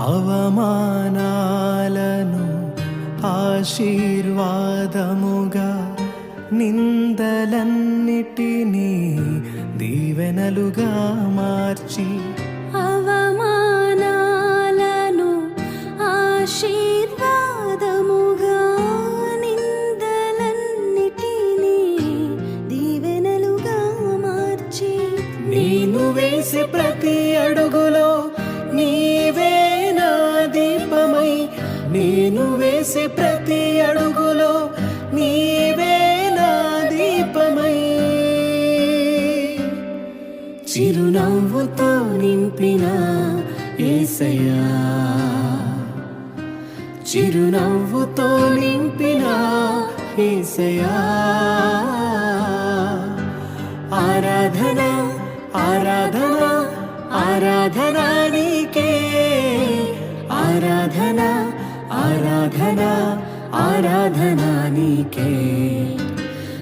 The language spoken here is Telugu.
అవమానాలను ఆశీర్వాదముగా, నిందలన్నిటినీ దీవెనలుగా మార్చి, అవమానాలను ఆశీర్వాదముగా, నిందలన్నిటినీ దీవెనలుగా మార్చి, నేను వేసే ప్రతి అడుగులో నీవే నా దీపమై, నేను వేసే ప్రతి అడుగులో నీవే నా దీపమై, చిరునవ్వుతో నింపిన యేసయ్యా, చిరునవ్వుతో నింపిన యేసయ్యా. ఆరాధన ఆరాధన ఆరాధన నీకే, ఆరాధన ఆరాధన ఆరాధన నీకే.